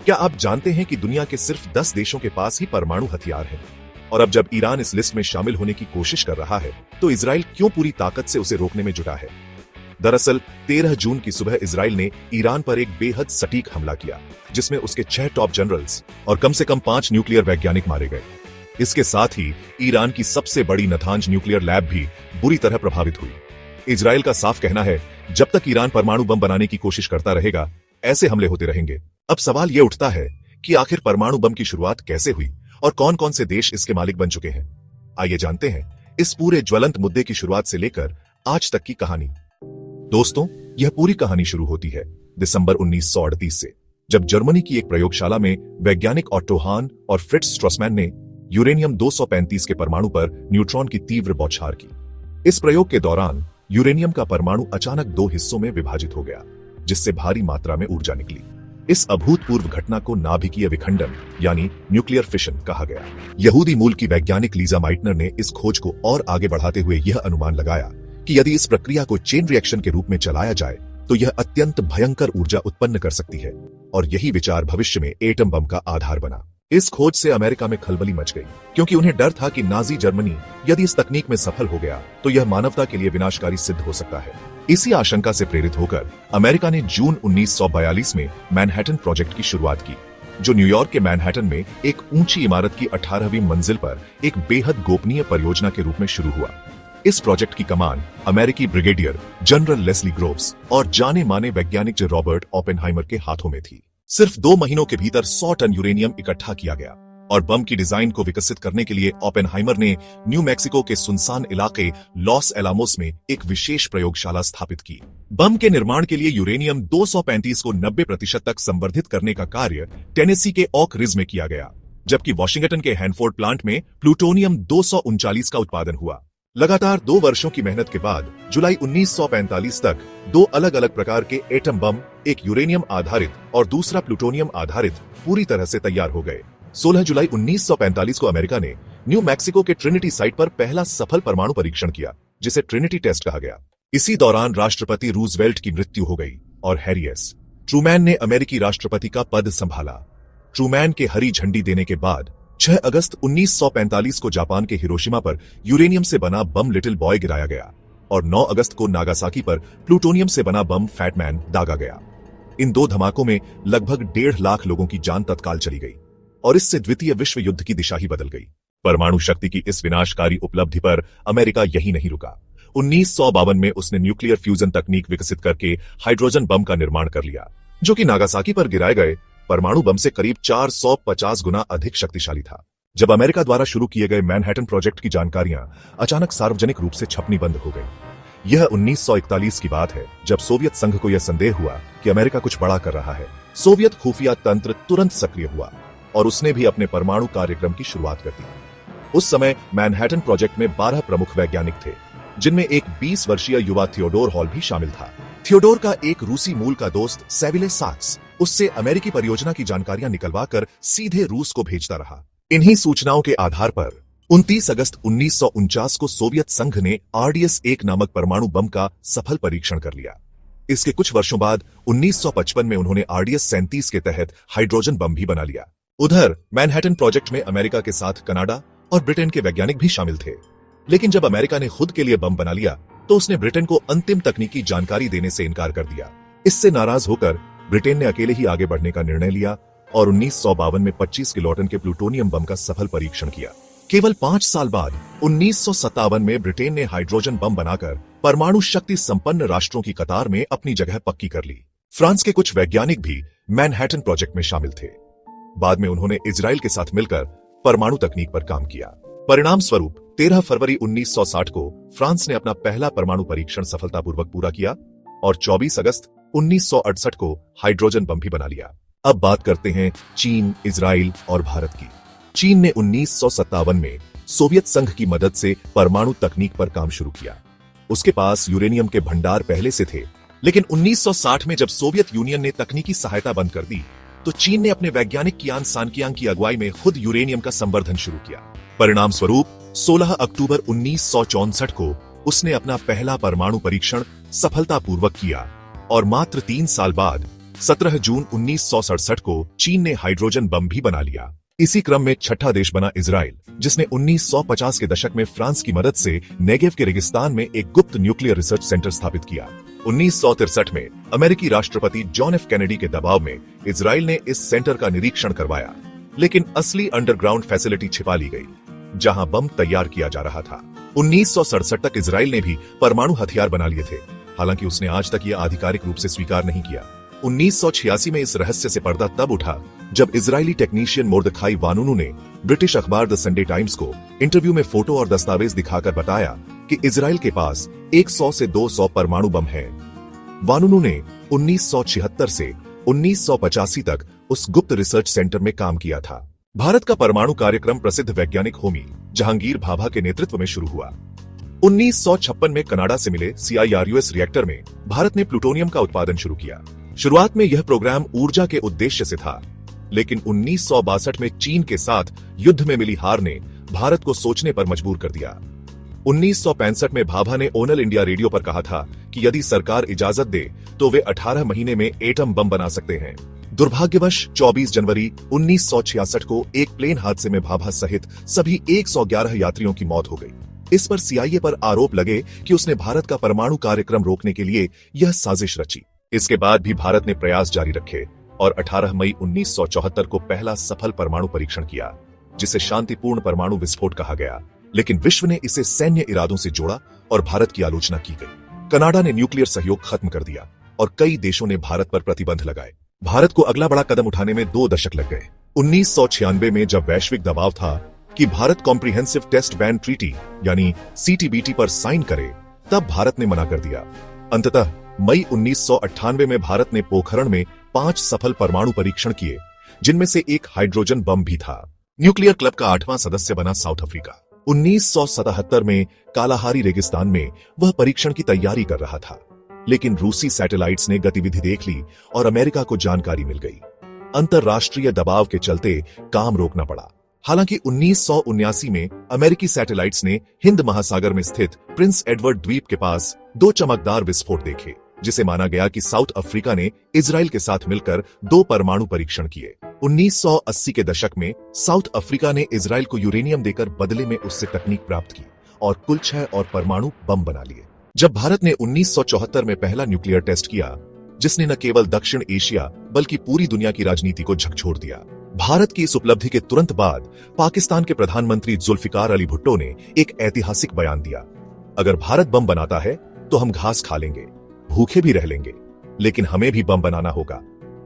क्या आप जानते हैं कि दुनिया के सिर्फ 10 देशों के पास ही परमाणु हथियार हैं? और अब जब ईरान इस लिस्ट में शामिल होने की कोशिश कर रहा है, तो इजराइल क्यों पूरी ताकत से उसे रोकने में जुटा है? दरअसल 13 जून की सुबह इजराइल ने ईरान पर एक बेहद सटीक हमला किया, जिसमें उसके 6 टॉप जनरल्स और कम से कम 5 न्यूक्लियर वैज्ञानिक मारे गए। इसके साथ ही ईरान की सबसे बड़ी नातांज न्यूक्लियर लैब भी बुरी तरह प्रभावित हुई। इजराइल का साफ कहना है, जब तक ईरान परमाणु बम बनाने की कोशिश करता रहेगा, ऐसे हमले होते रहेंगे। अब सवाल यह उठता है कि आखिर परमाणु बम की शुरुआत कैसे हुई और कौन कौन से देश इसके मालिक बन चुके हैं। आइए जानते हैं इस पूरे ज्वलंत मुद्दे की शुरुआत से लेकर आज तक की कहानी। दोस्तों, यह पूरी कहानी शुरू होती है दिसंबर 1938 से, जब जर्मनी की एक प्रयोगशाला में वैज्ञानिक ऑट्टो हान और फ्रिट्ज स्ट्रॉसमैन ने यूरेनियम 235 के परमाणु पर न्यूट्रॉन की तीव्र बौछार की। इस प्रयोग के दौरान यूरेनियम का परमाणु अचानक 2 हिस्सों में विभाजित हो गया, जिससे भारी मात्रा में ऊर्जा निकली। इस अभूतपूर्व घटना को नाभिकीय विखंडन यानी न्यूक्लियर फिशन कहा गया। यहूदी मूल की वैज्ञानिक लीजा माइटनर ने इस खोज को और आगे बढ़ाते हुए यह अनुमान लगाया कि यदि इस प्रक्रिया को चेन रिएक्शन के रूप में चलाया जाए तो यह अत्यंत भयंकर ऊर्जा उत्पन्न कर सकती है, और यही विचार भविष्य में एटम बम का आधार बना। इस खोज से अमेरिका में खलबली मच गई, क्योंकि उन्हें डर था कि नाजी जर्मनी यदि इस तकनीक में सफल हो गया तो यह मानवता के लिए विनाशकारी सिद्ध हो सकता है। इसी आशंका से प्रेरित होकर अमेरिका ने जून 1942 में मैनहट्टन प्रोजेक्ट की शुरुआत की, जो न्यूयॉर्क के मैनहट्टन में एक ऊंची इमारत की 18वीं मंजिल पर एक बेहद गोपनीय परियोजना के रूप में शुरू हुआ। इस प्रोजेक्ट की कमान अमेरिकी ब्रिगेडियर जनरल लेस्ली ग्रोव्स और जाने माने वैज्ञानिक रॉबर्ट ओपेनहाइमर के हाथों में थी। सिर्फ 2 महीनों के भीतर 100 टन यूरेनियम इकट्ठा किया गया, और बम की डिजाइन को विकसित करने के लिए ओपेनहाइमर ने न्यू मैक्सिको के सुनसान इलाके लॉस एलामोस में एक विशेष प्रयोगशाला स्थापित की। बम के निर्माण के लिए यूरेनियम 235 को 90% तक संवर्धित करने का कार्य टेनेसी के ओक रिज में किया गया, जबकि वॉशिंगटन के हैनफोर्ड प्लांट में प्लूटोनियम 239 का उत्पादन हुआ। लगातार 2 वर्षों की मेहनत के बाद जुलाई 1945 तक 2 अलग अलग प्रकार के एटम बम, एक यूरेनियम आधारित और दूसरा प्लूटोनियम आधारित, पूरी तरह से तैयार हो गए। 16 जुलाई 1945 को अमेरिका ने न्यू मैक्सिको के ट्रिनिटी साइट पर पहला सफल परमाणु परीक्षण किया, जिसे ट्रिनिटी टेस्ट कहा गया। इसी दौरान राष्ट्रपति रूजवेल्ट की मृत्यु हो गई और हैरी एस. ट्रूमैन ने अमेरिकी राष्ट्रपति का पद संभाला। ट्रूमैन के हरी झंडी देने के बाद 6 अगस्त 1945 को जापान के हिरोशिमा पर यूरेनियम से बना बम लिटिल बॉय गिराया गया, और 9 अगस्त को नागासाकी पर प्लूटोनियम से बना बम फैटमैन दागा गया। इन 2 धमाकों में लगभग 1.5 लाख लोगों की जान तत्काल चली गई, और इससे द्वितीय विश्व युद्ध की दिशा ही बदल गई। परमाणु शक्ति की इस विनाशकारी उपलब्धि पर अमेरिका यही नहीं रुका। 1952 में उसने न्यूक्लियर फ्यूजन तकनीक विकसित करके हाइड्रोजन बम का निर्माण कर लिया, जो कि नागासाकी पर गिराए गए परमाणु बम से करीब 450 गुना अधिक शक्तिशाली था। जब अमेरिका द्वारा शुरू किए गए मैनहट्टन प्रोजेक्ट की जानकारियां अचानक सार्वजनिक रूप से छपनी बंद हो गई। यह 1941 की बात है, जब सोवियत संघ को यह संदेह हुआ कि अमेरिका कुछ बड़ा कर रहा है। सोवियत खुफिया तंत्र तुरंत सक्रिय हुआ और उसने भी अपने परमाणु कार्यक्रम की शुरुआत कर दी। उस समय मैनहट्टन प्रोजेक्ट में 12 प्रमुख वैज्ञानिक थे, जिनमें एक 20 वर्षीय युवा थियोडोर हॉल भी शामिल था। थियोडोर का एक रूसी मूल का दोस्त सेविले साक्स उससे अमेरिकी परियोजना की जानकारियां निकलवाकर सीधे रूस को भेजता रहा। इन्हीं सूचनाओं के आधार पर 29 अगस्त 1949 को सोवियत संघ ने RDS-1 नामक परमाणु बम का सफल परीक्षण कर लिया। इसके कुछ वर्षों बाद 1955 में उन्होंने RDS-37 के तहत हाइड्रोजन बम भी बना लिया। उधर मैनहट्टन प्रोजेक्ट में अमेरिका के साथ कनाडा और ब्रिटेन के वैज्ञानिक भी शामिल थे। लेकिन जब अमेरिका ने खुद के लिए बम बना लिया तो उसने ब्रिटेन को अंतिम तकनीकी जानकारी देने से इनकार कर दिया। इससे नाराज होकर ब्रिटेन ने अकेले ही आगे बढ़ने का निर्णय लिया और 1952 में 25 किलोटन के प्लूटोनियम बम का सफल परीक्षण किया। केवल 5 साल बाद 1957 में ब्रिटेन ने हाइड्रोजन बम बनाकर परमाणु शक्ति संपन्न राष्ट्रों की कतार में अपनी जगह पक्की कर ली। फ्रांस के कुछ वैज्ञानिक भी मैनहट्टन प्रोजेक्ट में शामिल थे। बाद में उन्होंने इजराइल के साथ मिलकर परमाणु तकनीक पर काम किया। परिणाम स्वरूप 13 फरवरी 1960 को फ्रांस ने अपना पहला परमाणु परीक्षण सफलतापूर्वक पूरा किया और 24 अगस्त 1968 को हाइड्रोजन बम भी बना लिया। अब बात करते हैं चीन, इजराइल और भारत की। चीन ने 1957 में सोवियत संघ की मदद से परमाणु तकनीक पर काम शुरू किया। उसके पास यूरेनियम के भंडार पहले से थे, लेकिन 1960 में जब सोवियत यूनियन ने तकनीकी सहायता बंद कर दी तो चीन ने अपने वैज्ञानिक कियान सानकियांग की अगुवाई में खुद यूरेनियम का संवर्धन शुरू किया। परिणाम स्वरूप 16 अक्टूबर 1964 को उसने अपना पहला परमाणु परीक्षण सफलतापूर्वक किया और मात्र 3 साल बाद 17 जून 1967 को चीन ने हाइड्रोजन बम भी बना लिया। इसी क्रम में छठा देश बना इजराइल, जिसने 1950 के दशक में फ्रांस की मदद से नेगेव के रेगिस्तान में एक गुप्त न्यूक्लियर रिसर्च सेंटर स्थापित किया। 1963 में अमेरिकी राष्ट्रपति जॉन एफ कैनेडी के दबाव में इजराइल ने इस सेंटर का निरीक्षण करवाया, लेकिन असली अंडरग्राउंड फैसिलिटी छिपा ली गई, जहां बम तैयार किया जा रहा था। 1967 तक इजराइल ने भी परमाणु हथियार बना लिए थे, हालांकि उसने आज तक यह आधिकारिक रूप से स्वीकार नहीं किया। 1986 में इस रहस्य से पर्दा तब उठा जब इजरायली टेक्नीशियन मोर्दखाई वानुनू ने ब्रिटिश अखबार द संडे टाइम्स को इंटरव्यू में फोटो और दस्तावेज दिखाकर बताया कि इजराइल के पास 100 से 200 परमाणु बम हैं। वानुनू ने 1976 से 1985 तक उस गुप्त रिसर्च सेंटर में काम किया था। भारत का परमाणु कार्यक्रम प्रसिद्ध वैज्ञानिक होमी जहांगीर भाभा के नेतृत्व में शुरू हुआ। 1956 में कनाडा से मिले CIRUS रिएक्टर में भारत ने प्लूटोनियम का उत्पादन शुरू किया। शुरुआत में यह प्रोग्राम ऊर्जा के उद्देश्य से था, लेकिन 1962 में चीन के साथ युद्ध में मिली हार ने भारत को सोचने पर मजबूर कर दिया। 1965 में भाभा ने ओनल इंडिया रेडियो पर कहा था कि यदि सरकार इजाजत दे तो वे 18 महीने में एटम बम बना सकते हैं। दुर्भाग्यवश 24 जनवरी 1966 को एक प्लेन हादसे में भाभा सहित सभी 111 यात्रियों की मौत हो गई। इस पर CIA पर आरोप लगे कि उसने भारत का परमाणु कार्यक्रम रोकने के लिए यह साजिश रची। इसके बाद भी भारत ने प्रयास जारी रखे और 18 मई 1974 को पहला सफल परमाणु परीक्षण किया, जिसे शांतिपूर्ण परमाणु विस्फोट कहा गया, लेकिन विश्व ने इसे सैन्य इरादों से जोड़ा और भारत की आलोचना की गई। कनाडा ने न्यूक्लियर सहयोग खत्म कर दिया और कई देशों ने भारत पर प्रतिबंध लगाए। भारत को अगला बड़ा कदम उठाने में 2 दशक लग गए। 1996 में जब वैश्विक दबाव था कि Bharat comprehensive test ban treaty यानी CTBT पर साइन करे, तब भारत ने मना कर दिया। अंततः मई 1998 में भारत ने पोखरण में 5 सफल परमाणु परीक्षण किए, जिनमें से एक हाइड्रोजन बम भी था। न्यूक्लियर क्लब का 8वां सदस्य बना साउथ अफ्रीका। 1977 में कालाहारी रेगिस्तान में वह परीक्षण की तैयारी कर रहा था, लेकिन रूसी सैटेलाइट्स ने गतिविधि देख ली और अमेरिका को जानकारी मिल गई। अंतरराष्ट्रीय दबाव के चलते काम रोकना पड़ा। हालांकि 1979 में अमेरिकी सैटेलाइट्स ने हिंद महासागर में स्थित प्रिंस एडवर्ड द्वीप के पास 2 चमकदार विस्फोट देखे, जिसे माना गया कि साउथ अफ्रीका ने इजराइल के साथ मिलकर 2 परमाणु परीक्षण किए। 1980 के दशक में साउथ अफ्रीका ने इजराइल को यूरेनियम देकर बदले में उससे तकनीक प्राप्त की और कुल 6 और परमाणु बम बना लिए। जब भारत ने 1974 में पहला न्यूक्लियर टेस्ट किया, जिसने न केवल दक्षिण एशिया बल्कि पूरी दुनिया की राजनीति को झकझोर दिया। भारत की इस उपलब्धि के तुरंत बाद पाकिस्तान के प्रधानमंत्री जुल्फिकार अली भुट्टो ने एक ऐतिहासिक बयान दिया, अगर भारत बम बनाता है तो हम घास खा लेंगे, भूखे भी रह लेंगे, लेकिन हमें भी बम बनाना होगा।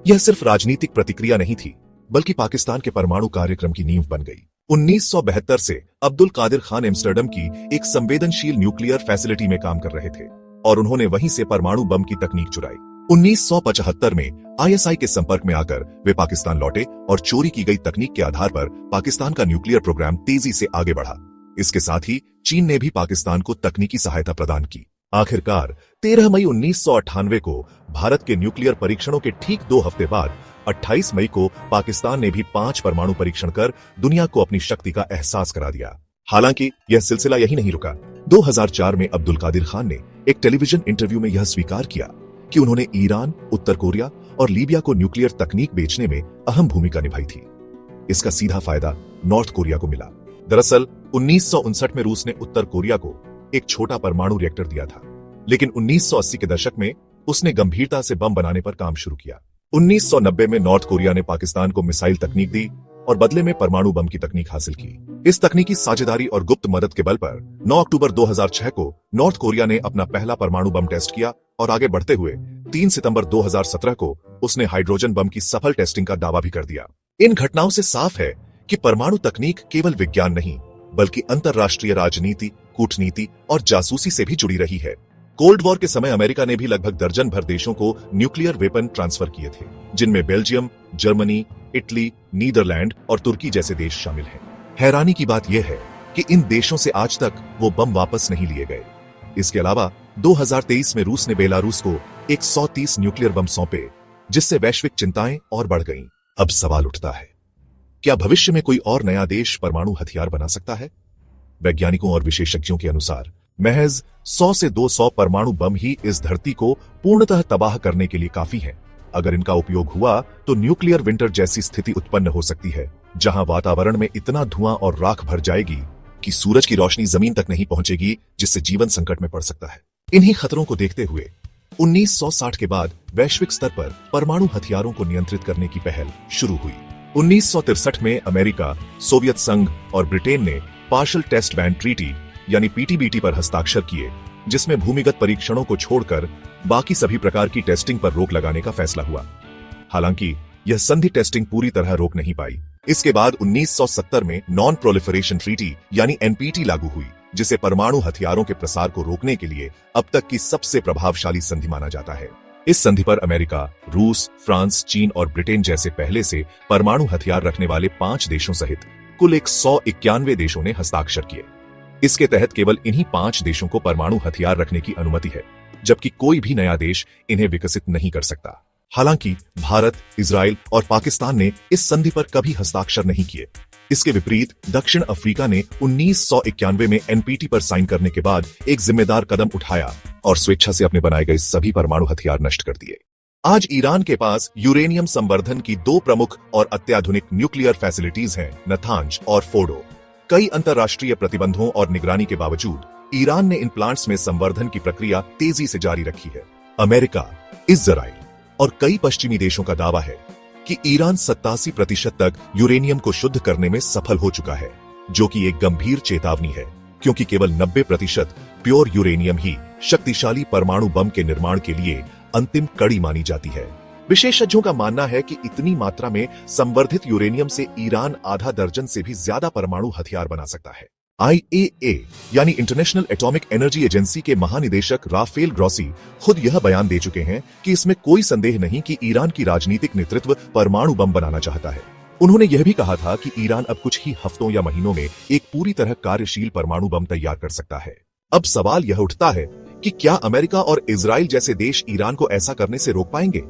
यह सिर्फ राजनीतिक प्रतिक्रिया नहीं थी, बल्कि पाकिस्तान के परमाणु कार्यक्रम की नींव बन गई। 1972 से अब्दुल कादिर खान एम्स्टर्डम की एक संवेदनशील न्यूक्लियर फैसिलिटी में काम कर रहे थे और उन्होंने वहीं से परमाणु बम की तकनीक चुराई। 1975 में ISI के संपर्क में आकर वे पाकिस्तान लौटे और चोरी की गई तकनीक के आधार पर पाकिस्तान का न्यूक्लियर प्रोग्राम तेजी से आगे बढ़ा। इसके साथ ही चीन ने भी पाकिस्तान को तकनीकी सहायता प्रदान की। आखिरकार 13 मई 1998 को भारत के न्यूक्लियर परीक्षणों के ठीक 2 हफ्ते बाद 28 मई को पाकिस्तान ने भी 5 परमाणु परीक्षण कर दुनिया को अपनी शक्ति का एहसास करा दिया। हालांकि यह सिलसिला यही नहीं रुका। 2004 में अब्दुल कादिर खान ने एक टेलीविजन इंटरव्यू में यह स्वीकार किया कि उन्होंने ईरान, उत्तर कोरिया और लीबिया को न्यूक्लियर तकनीक बेचने में अहम भूमिका निभाई थी। इसका सीधा फायदा नॉर्थ कोरिया को मिला। दरअसल 1959 में रूस ने उत्तर कोरिया को एक छोटा परमाणु रिएक्टर दिया था, लेकिन 1980 के दशक में उसने गंभीरता से बम बनाने पर काम शुरू किया। 1990 में नॉर्थ कोरिया ने पाकिस्तान को मिसाइल तकनीक दी और बदले में परमाणु बम की तकनीक हासिल की। इस तकनीकी साझेदारी और गुप्त मदद के बल पर 9 अक्टूबर 2006 को नॉर्थ कोरिया ने अपना पहला परमाणु बम टेस्ट किया और आगे बढ़ते हुए 3 सितंबर 2017 को उसने हाइड्रोजन बम की सफल टेस्टिंग का दावा भी कर दिया। इन घटनाओं से साफ है कि परमाणु तकनीक केवल विज्ञान नहीं, बल्कि अंतरराष्ट्रीय राजनीति, कूटनीति और जासूसी से भी जुड़ी रही है। कोल्ड वॉर के समय अमेरिका ने भी लगभग दर्जन भर देशों को न्यूक्लियर वेपन ट्रांसफर किए थे, जिनमें बेल्जियम, जर्मनी, इटली, नीदरलैंड और तुर्की जैसे देश शामिल हैं। हैरानी की बात यह है कि इन देशों से आज तक वो बम वापस नहीं लिए गए। इसके अलावा 2023 में रूस ने बेलारूस को 130 न्यूक्लियर बम सौंपे, जिससे वैश्विक चिंताएं और बढ़ गईं। अब सवाल उठता है, क्या भविष्य में कोई और नया देश परमाणु हथियार बना सकता है? वैज्ञानिकों और विशेषज्ञों के अनुसार महज 100 से 200 परमाणु बम ही इस धरती को पूर्णतः तबाह करने के लिए काफी हैं। अगर इनका उपयोग हुआ तो न्यूक्लियर विंटर जैसी स्थिति उत्पन्न हो सकती है, जहां वातावरण में इतना धुआं और राख भर जाएगी कि सूरज की रोशनी जमीन तक नहीं पहुंचेगी, जिससे जीवन संकट में पड़ सकता है। इन्हीं खतरों को देखते हुए 1960 के बाद वैश्विक स्तर पर परमाणु हथियारों को नियंत्रित करने की पहल शुरू हुई। 1963 में अमेरिका, सोवियत संघ और ब्रिटेन ने पार्शियल टेस्ट बैन ट्रीटी यानी पीटीबीटी पर हस्ताक्षर किए, जिसमें भूमिगत परीक्षणों को छोड़कर बाकी सभी प्रकार की टेस्टिंग पर रोक लगाने का फैसला हुआ। हालांकि यह संधि टेस्टिंग पूरी तरह रोक नहीं पाई। इसके बाद 1970 में नॉन प्रोलिफरेशन ट्रीटी यानी एनपीटी लागू हुई, जिसे परमाणु हथियारों के प्रसार को रोकने के लिए अब तक की सबसे प्रभावशाली संधि माना जाता है। इस संधि पर अमेरिका, रूस, फ्रांस, चीन और ब्रिटेन जैसे पहले से परमाणु हथियार रखने वाले 5 देशों सहित कुल 191 देशों ने हस्ताक्षर किए। इसके तहत केवल इन्हीं 5 देशों को परमाणु हथियार रखने की अनुमति है, जबकि कोई भी नया देश इन्हें विकसित नहीं कर सकता। हालांकि भारत, इजराइल और पाकिस्तान ने इस संधि पर कभी हस्ताक्षर नहीं किए। इसके विपरीत दक्षिण अफ्रीका ने 1991 में एनपीटी पर साइन करने के बाद एक जिम्मेदार कदम उठाया और स्वेच्छा से अपने बनाए गए सभी परमाणु हथियार नष्ट कर दिए। आज ईरान के पास यूरेनियम संवर्धन की 2 प्रमुख और अत्याधुनिक न्यूक्लियर फैसिलिटीज हैं, नतांज और फोर्डो। कई अंतर्राष्ट्रीय प्रतिबंधों और निगरानी के बावजूद ईरान ने इन प्लांट्स में संवर्धन की प्रक्रिया तेजी से जारी रखी है। अमेरिका, इजराइल और कई पश्चिमी देशों का दावा है कि ईरान 87% तक यूरेनियम को शुद्ध करने में सफल हो चुका है, जो कि एक गंभीर चेतावनी है, क्योंकि केवल 90% प्योर यूरेनियम ही शक्तिशाली परमाणु बम के निर्माण के लिए अंतिम कड़ी मानी जाती है। विशेषज्ञों का मानना है कि इतनी मात्रा में संवर्धित यूरेनियम से ईरान आधा दर्जन से भी ज्यादा परमाणु हथियार बना सकता है। IAEA यानी इंटरनेशनल एटॉमिक एनर्जी एजेंसी के महानिदेशक राफेल ग्रॉसी खुद यह बयान दे चुके हैं कि इसमें कोई संदेह नहीं कि ईरान की राजनीतिक नेतृत्व परमाणु बम बनाना चाहता है। उन्होंने यह भी कहा था कि ईरान अब कुछ ही हफ्तों या महीनों में एक पूरी तरह कार्यशील परमाणु बम तैयार कर सकता है। अब सवाल यह उठता है कि क्या अमेरिका और इजराइल जैसे देश ईरान को ऐसा करने से रोक पाएंगे?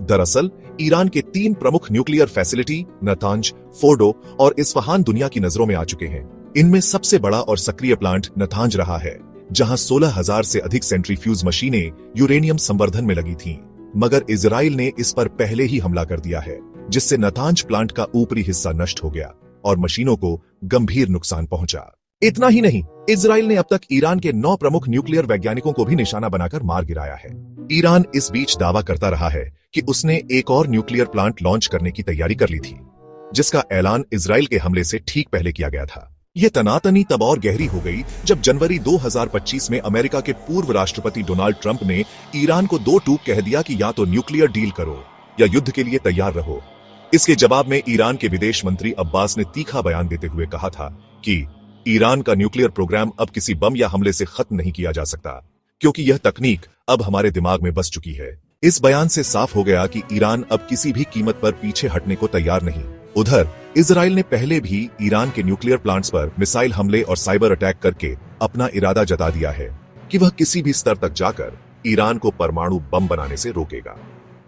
दरअसल ईरान के 3 प्रमुख न्यूक्लियर फैसिलिटी नतांज, फोर्डो और इस्फहान दुनिया की नजरों में आ चुके हैं। इनमें सबसे बड़ा और सक्रिय प्लांट नतांज रहा है, जहां 16,000 से अधिक सेंट्रीफ्यूज मशीनें यूरेनियम संवर्धन में लगी थीं। मगर इजराइल ने इस पर पहले ही हमला कर दिया है, जिससे नतांज प्लांट का ऊपरी हिस्सा नष्ट हो गया और मशीनों को गंभीर नुकसान पहुंचा। इतना ही नहीं, इजराइल ने अब तक ईरान के 9 प्रमुख न्यूक्लियर वैज्ञानिकों को भी निशाना बनाकर मार गिराया है। ईरान इस बीच दावा करता रहा है कि उसने एक और न्यूक्लियर प्लांट लॉन्च करने की तैयारी कर ली थी, जिसका ऐलान इजराइल के हमले से ठीक पहले किया गया था। यह तनातनी तब और गहरी हो गई जब जनवरी 2025 में अमेरिका के पूर्व राष्ट्रपति डोनाल्ड ट्रंप ने ईरान को 2 टूक कह दिया कि या तो न्यूक्लियर डील करो या युद्ध के लिए तैयार रहो। इसके जवाब में ईरान के विदेश मंत्री अब्बास ने तीखा बयान देते हुए कहा था कि ईरान का न्यूक्लियर प्रोग्राम अब किसी बम या हमले से खत्म नहीं किया जा सकता, क्योंकि यह तकनीक अब हमारे दिमाग में बस चुकी है। इस बयान से साफ हो गया कि ईरान अब किसी भी कीमत पर पीछे हटने को तैयार नहीं। उधर इजराइल ने पहले भी ईरान के न्यूक्लियर प्लांट्स पर मिसाइल हमले और साइबर अटैक करके अपना इरादा जता दिया है कि वह किसी भी स्तर तक जाकर ईरान को परमाणु बम बनाने से रोकेगा।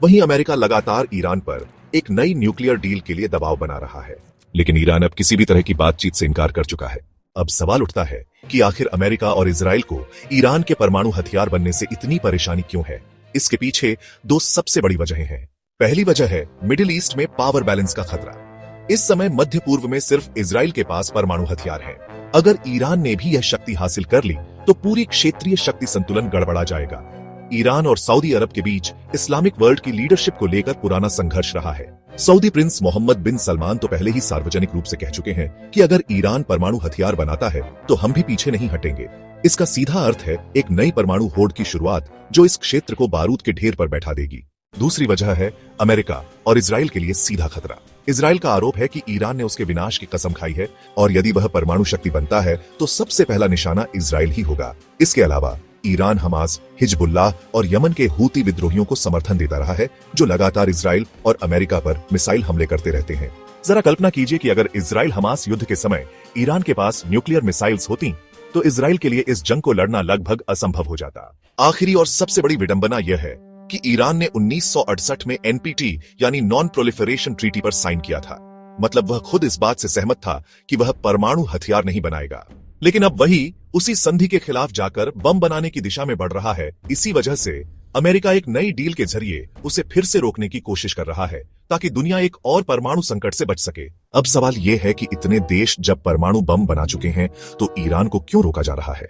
वहीं अमेरिका लगातार ईरान पर एक नई न्यूक्लियर डील के लिए दबाव बना रहा है, लेकिन ईरान अब किसी भी तरह की बातचीत से इनकार कर चुका है। अब सवाल उठता है कि आखिर अमेरिका और इजराइल को ईरान के परमाणु हथियार बनने से इतनी परेशानी क्यों है? इसके पीछे 2 सबसे बड़ी वजहें हैं। पहली वजह है मिडिल ईस्ट में पावर बैलेंस का खतरा। इस समय मध्य पूर्व में सिर्फ इजराइल के पास परमाणु हथियार हैं। अगर ईरान ने भी यह शक्ति हासिल कर ली तो पूरी क्षेत्रीय शक्ति संतुलन गड़बड़ा जाएगा। ईरान और सऊदी अरब के बीच इस्लामिक वर्ल्ड की लीडरशिप को लेकर पुराना संघर्ष रहा है। सऊदी प्रिंस मोहम्मद बिन सलमान तो पहले ही सार्वजनिक रूप से कह चुके हैं कि अगर ईरान परमाणु हथियार बनाता है तो हम भी पीछे नहीं हटेंगे। इसका सीधा अर्थ है एक नई परमाणु होड़ की शुरुआत, जो इस क्षेत्र को बारूद के ढेर पर बैठा देगी। दूसरी वजह है अमेरिका और इजराइल के लिए सीधा खतरा। इजराइल का आरोप है कि ईरान ने उसके विनाश की कसम खाई है और यदि वह परमाणु शक्ति बनता है तो सबसे पहला निशाना इजराइल ही होगा। इसके अलावा ईरान हमास, हिजबुल्लाह और यमन के हूती विद्रोहियों को समर्थन देता रहा है, जो लगातार इजराइल और अमेरिका पर मिसाइल हमले करते रहते हैं। जरा कल्पना कीजिए कि अगर इजराइल हमास युद्ध के समय ईरान के पास न्यूक्लियर मिसाइल्स होती तो इजराइल के लिए इस जंग को लड़ना लगभग असंभव हो जाता। आखिरी और सबसे बड़ी विडंबना यह है कि ईरान ने 1968 में एनपीटी यानी नॉन प्रोलिफरेशन ट्रीटी पर साइन किया था। मतलब वह खुद इस बात से सहमत था कि वह परमाणु हथियार नहीं बनाएगा, लेकिन अब वही उसी संधि के खिलाफ जाकर बम बनाने की दिशा में बढ़ रहा है। इसी वजह से अमेरिका एक नई डील के जरिए उसे फिर से रोकने की कोशिश कर रहा है ताकि दुनिया एक और परमाणु संकट से बच सके। अब सवाल यह है कि इतने देश जब परमाणु बम बना चुके हैं तो ईरान को क्यों रोका जा रहा है?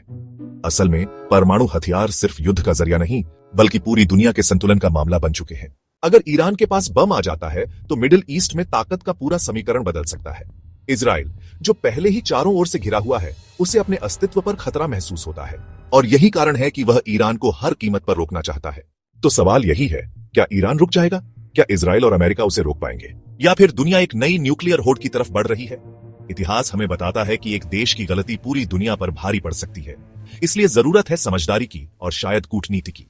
असल में परमाणु हथियार सिर्फ युद्ध का जरिया नहीं बल्कि पूरी दुनिया के संतुलन का मामला बन चुके हैं। अगर ईरान के पास बम आ जाता है तो मिडिल ईस्ट में ताकत का पूरा समीकरण बदल सकता है। इजराइल, जो पहले ही चारों ओर से घिरा हुआ है, उसे अपने अस्तित्व पर खतरा महसूस होता है और यही कारण है कि वह ईरान को हर कीमत पर रोकना चाहता है। तो सवाल यही है, क्या ईरान रुक जाएगा? क्या इजराइल और अमेरिका उसे रोक पाएंगे? या फिर दुनिया एक नई न्यूक्लियर होड़ की तरफ बढ़ रही है? इतिहास हमें बताता है कि एक देश की गलती पूरी दुनिया पर भारी पड़ सकती है। इसलिए जरूरत है समझदारी की और शायद कूटनीति की।